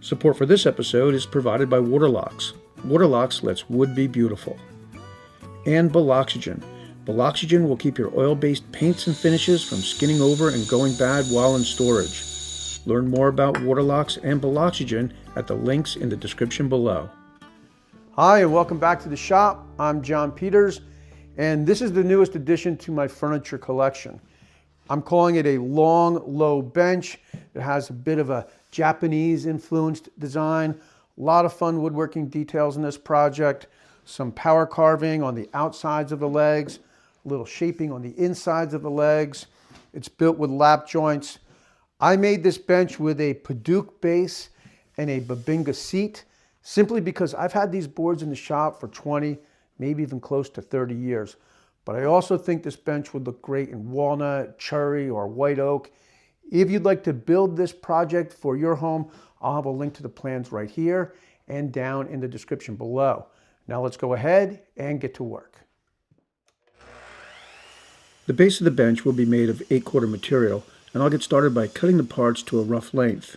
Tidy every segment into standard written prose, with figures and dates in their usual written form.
Support for this episode is provided by Waterlocks. Waterlocks lets wood be beautiful. And Beloxygen. Beloxygen will keep your oil-based paints and finishes from skinning over and going bad while in storage. Learn more about Waterlocks and Beloxygen at the links in the description below. Hi, and welcome back to the shop. I'm Jon Peters, and this is the newest addition to my furniture collection. I'm calling it a long, low bench. It has a bit of a Japanese-influenced design. A lot of fun woodworking details in this project. Some power carving on the outsides of the legs, a little shaping on the insides of the legs. It's built with lap joints. I made this bench with a Padauk base and a Bubinga seat, simply because I've had these boards in the shop for 20, maybe even close to 30 years. But I also think this bench would look great in walnut, cherry, or white oak. If you'd like to build this project for your home, I'll have a link to the plans right here and down in the description below. Now let's go ahead and get to work. The base of the bench will be made of 8/4 material, and I'll get started by cutting the parts to a rough length.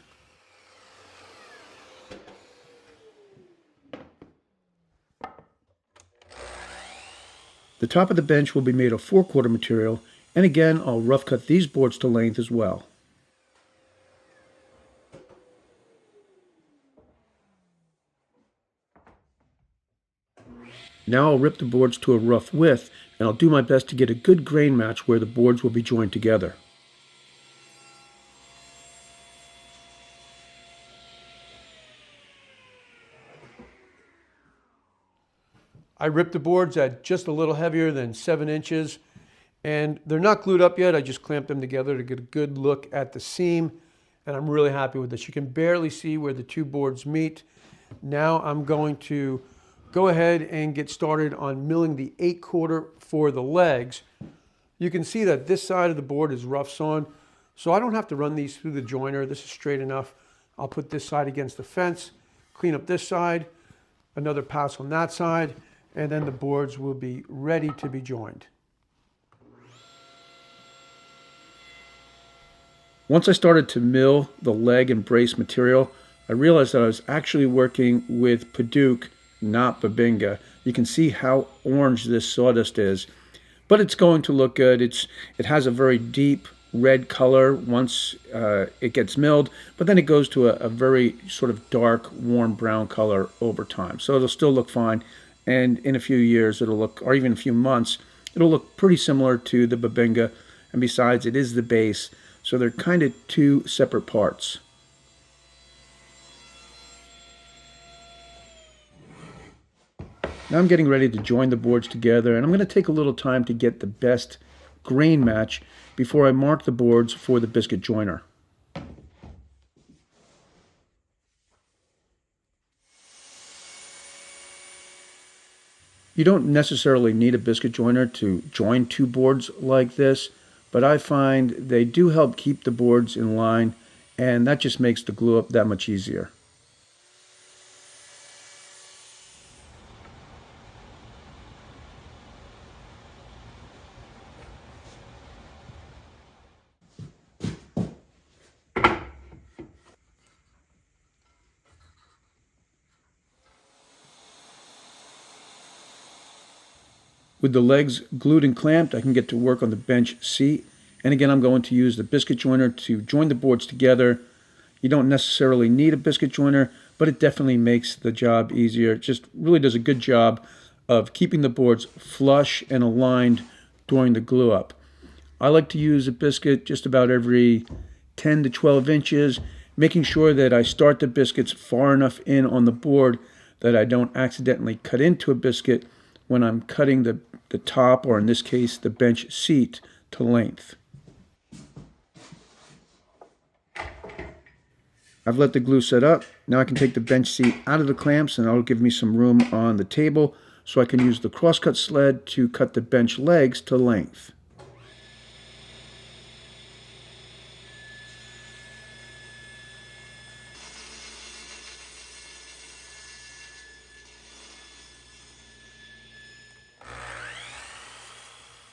The top of the bench will be made of 4/4 material, and again I'll rough cut these boards to length as well. Now I'll rip the boards to a rough width, and I'll do my best to get a good grain match where the boards will be joined together. I ripped the boards at just a little heavier than 7 inches, and they're not glued up yet. I just clamped them together to get a good look at the seam, and I'm really happy with this. You can barely see where the two boards meet. Now I'm going to go ahead and get started on milling the 8/4 for the legs. You can see that this side of the board is rough sawn, so I don't have to run these through the joiner. This is straight enough. I'll put this side against the fence, clean up this side, another pass on that side, and then the boards will be ready to be joined. Once I started to mill the leg and brace material, I realized that I was actually working with Padauk, not Bubinga. You can see how orange this sawdust is, but it's going to look good. It has a very deep red color once it gets milled, but then it goes to a very sort of dark, warm brown color over time. So it'll still look fine. And in a few years, it'll look, or even a few months, it'll look pretty similar to the Bubinga. And besides, it is the base, so they're kind of two separate parts. Now I'm getting ready to join the boards together, and I'm going to take a little time to get the best grain match before I mark the boards for the biscuit joiner. You don't necessarily need a biscuit joiner to join two boards like this, but I find they do help keep the boards in line, and that just makes the glue up that much easier. With the legs glued and clamped, I can get to work on the bench seat. And again, I'm going to use the biscuit joiner to join the boards together. You don't necessarily need a biscuit joiner, but it definitely makes the job easier. It just really does a good job of keeping the boards flush and aligned during the glue up. I like to use a biscuit just about every 10 to 12 inches, making sure that I start the biscuits far enough in on the board that I don't accidentally cut into a biscuit when I'm cutting the top, or in this case, the bench seat, to length. I've let the glue set up. Now I can take the bench seat out of the clamps, and that'll give me some room on the table so I can use the crosscut sled to cut the bench legs to length.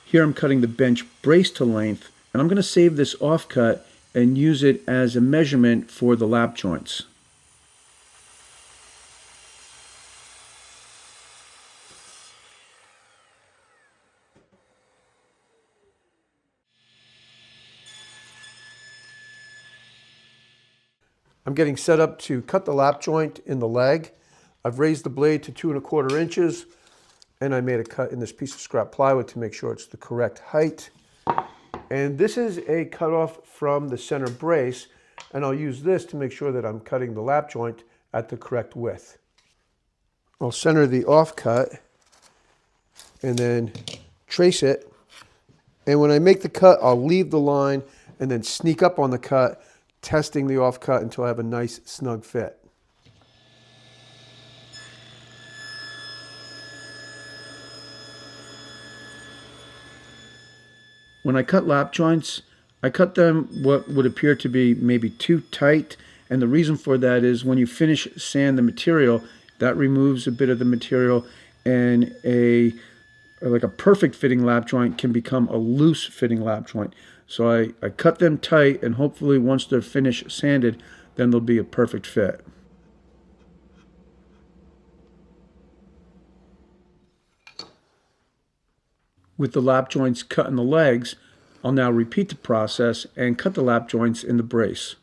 Here I'm cutting the bench brace to length, and I'm going to save this offcut and use it as a measurement for the lap joints. I'm getting set up to cut the lap joint in the leg. I've raised the blade to 2¼ inches, and I made a cut in this piece of scrap plywood to make sure it's the correct height. And this is a cutoff from the center brace, and I'll use this to make sure that I'm cutting the lap joint at the correct width. I'll center the offcut and then trace it. And when I make the cut, I'll leave the line and then sneak up on the cut, testing the offcut until I have a nice snug fit. When I cut lap joints, I cut them what would appear to be maybe too tight, and the reason for that is when you finish sand the material, that removes a bit of the material, and like a perfect fitting lap joint can become a loose fitting lap joint. So I cut them tight, and hopefully once they're finished sanded, then they'll be a perfect fit. With the lap joints cut in the legs, I'll now repeat the process and cut the lap joints in the brace.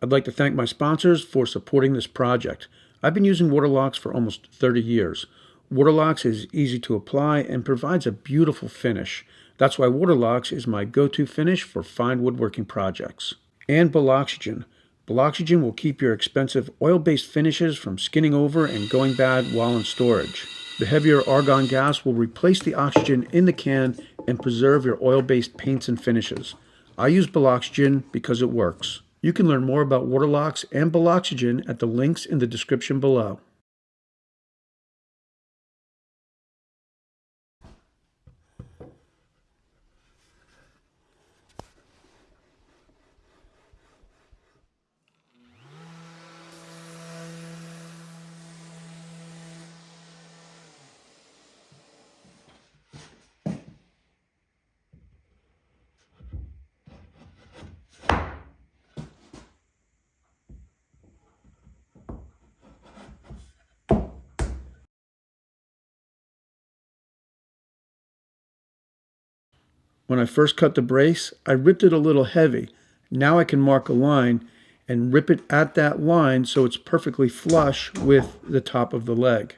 I'd like to thank my sponsors for supporting this project. I've been using Waterlox for almost 30 years. Waterlox is easy to apply and provides a beautiful finish. That's why Waterlox is my go-to finish for fine woodworking projects. And Biloxygen. Biloxygen will keep your expensive oil-based finishes from skinning over and going bad while in storage. The heavier argon gas will replace the oxygen in the can and preserve your oil-based paints and finishes. I use Biloxygen because it works. You can learn more about Waterlox and Biloxygen at the links in the description below. When I first cut the brace, I ripped it a little heavy. Now I can mark a line and rip it at that line so it's perfectly flush with the top of the leg.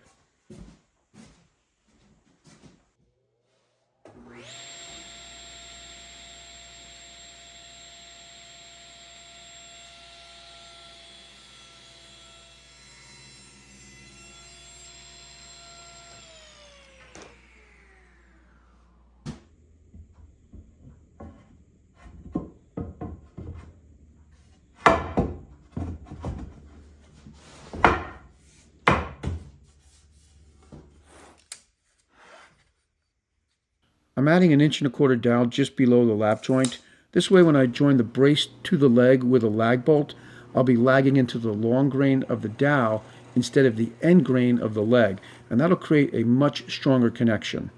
I'm adding an 1¼ dowel just below the lap joint. This way when I join the brace to the leg with a lag bolt, I'll be lagging into the long grain of the dowel instead of the end grain of the leg, and that'll create a much stronger connection.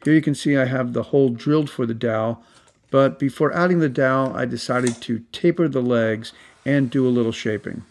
Here you can see I have the hole drilled for the dowel, but before adding the dowel, I decided to taper the legs and do a little shaping.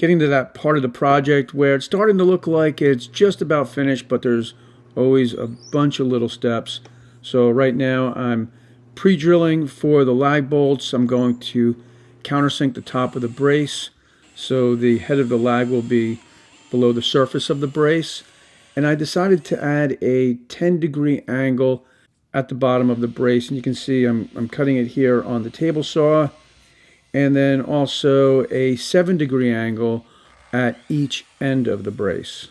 getting to that part of the project where it's starting to look like it's just about finished, but there's always a bunch of little steps. So right now I'm pre-drilling for the lag bolts. I'm going to countersink the top of the brace so the head of the lag will be below the surface of the brace. And I decided to add a 10-degree angle at the bottom of the brace, and you can see I'm cutting it here on the table saw, and then also a 7-degree angle at each end of the brace.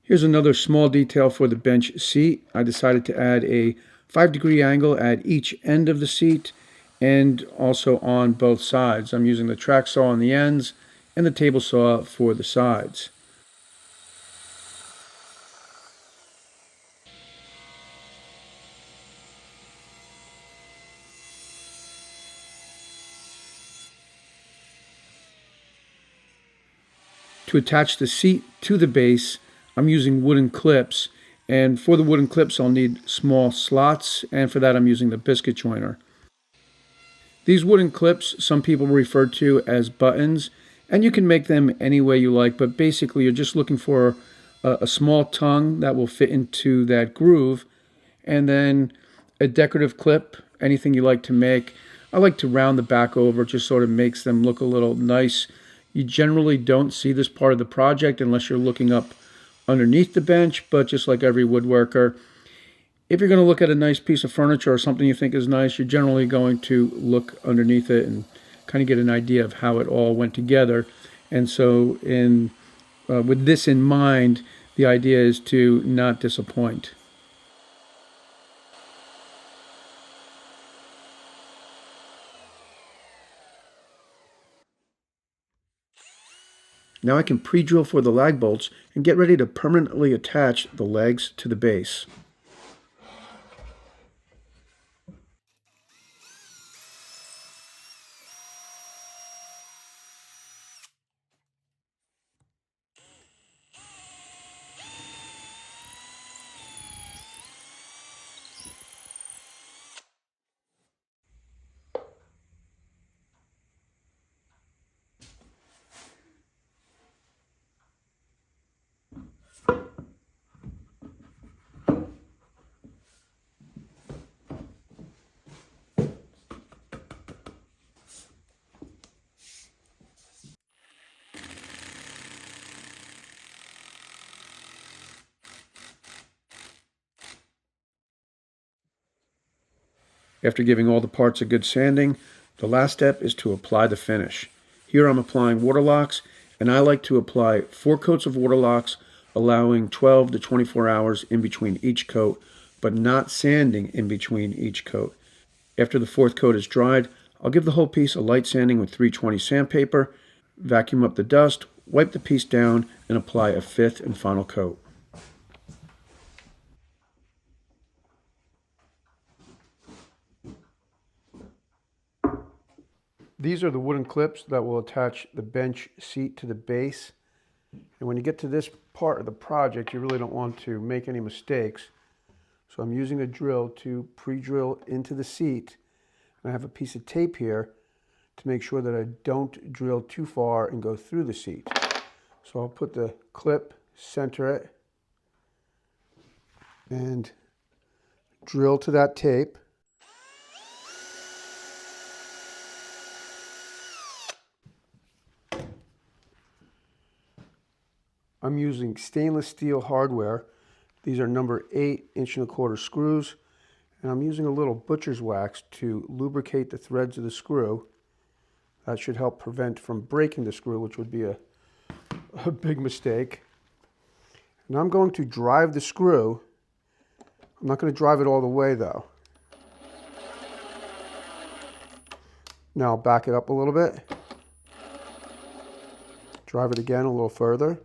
Here's another small detail for the bench seat. I decided to add a 5-degree angle at each end of the seat and also on both sides. I'm using the track saw on the ends and the table saw for the sides. To attach the seat to the base, I'm using wooden clips, and for the wooden clips I'll need small slots, and for that I'm using the biscuit joiner. These wooden clips some people refer to as buttons, and you can make them any way you like, but basically you're just looking for a small tongue that will fit into that groove, and then a decorative clip, anything you like to make. I like to round the back over, it just sort of makes them look a little nice. You generally don't see this part of the project unless you're looking up underneath the bench, but just like every woodworker, if you're going to look at a nice piece of furniture or something you think is nice, you're generally going to look underneath it and kind of get an idea of how it all went together. And so with this in mind, the idea is to not disappoint. Now I can pre-drill for the lag bolts and get ready to permanently attach the legs to the base. After giving all the parts a good sanding, the last step is to apply the finish. Here I'm applying water locks, and I like to apply 4 coats of water locks, allowing 12 to 24 hours in between each coat, but not sanding in between each coat. After the 4th coat is dried, I'll give the whole piece a light sanding with 320 sandpaper, vacuum up the dust, wipe the piece down, and apply a 5th and final coat. These are the wooden clips that will attach the bench seat to the base. And when you get to this part of the project, you really don't want to make any mistakes. So I'm using a drill to pre-drill into the seat. And I have a piece of tape here to make sure that I don't drill too far and go through the seat. So I'll put the clip, center it, and drill to that tape. I'm using stainless steel hardware. These are number 8 1.25" screws, and I'm using a little butcher's wax to lubricate the threads of the screw. That should help prevent from breaking the screw, which would be a big mistake. And I'm going to drive the screw. I'm not going to drive it all the way though. Now I'll back it up a little bit. Drive it again a little further.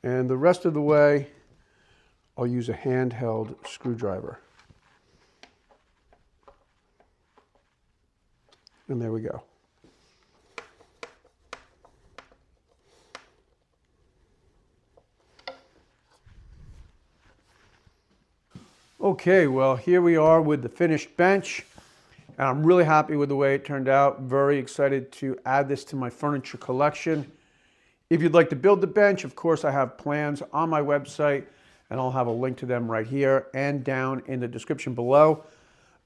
And the rest of the way, I'll use a handheld screwdriver. And there we go. Okay, well, here we are with the finished bench, and I'm really happy with the way it turned out. Very excited to add this to my furniture collection. If you'd like to build the bench, of course, I have plans on my website, and I'll have a link to them right here and down in the description below.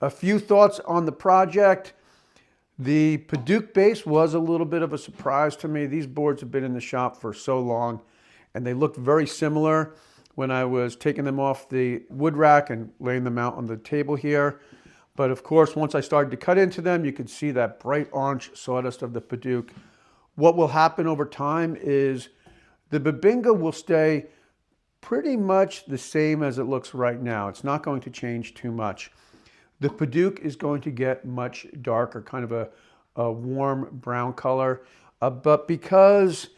A few thoughts on the project. The Padauk base was a little bit of a surprise to me. These boards have been in the shop for so long, and they looked very similar when I was taking them off the wood rack and laying them out on the table here. But of course, once I started to cut into them, you could see that bright orange sawdust of the Padauk. What will happen over time is the Bubinga will stay pretty much the same as it looks right now. It's not going to change too much. The Padauk is going to get much darker, kind of a warm brown color. But because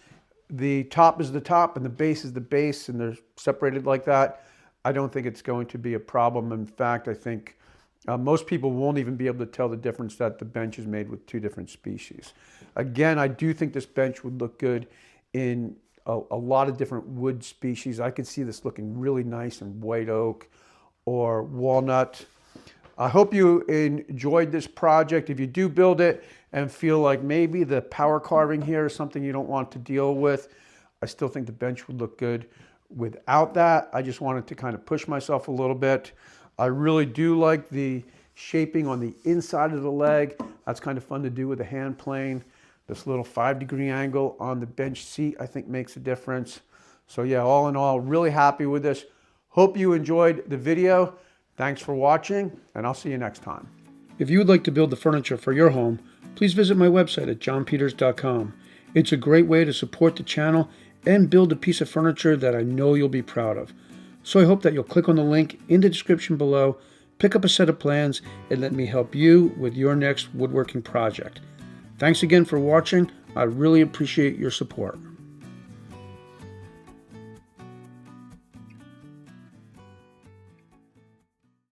the top is the top and the base is the base and they're separated like that, I don't think it's going to be a problem. In fact, I think most people won't even be able to tell the difference that the bench is made with two different species. Again, I do think this bench would look good in a lot of different wood species. I could see this looking really nice in white oak or walnut. I hope you enjoyed this project. If you do build it and feel like maybe the power carving here is something you don't want to deal with, I still think the bench would look good without that. I just wanted to kind of push myself a little bit. I really do like the shaping on the inside of the leg. That's kind of fun to do with a hand plane. This little 5-degree angle on the bench seat, I think, makes a difference. So yeah, all in all, really happy with this. Hope you enjoyed the video. Thanks for watching, and I'll see you next time. If you would like to build the furniture for your home, please visit my website at jonpeters.com. It's a great way to support the channel and build a piece of furniture that I know you'll be proud of. So I hope that you'll click on the link in the description below, pick up a set of plans, and let me help you with your next woodworking project. Thanks again for watching. I really appreciate your support.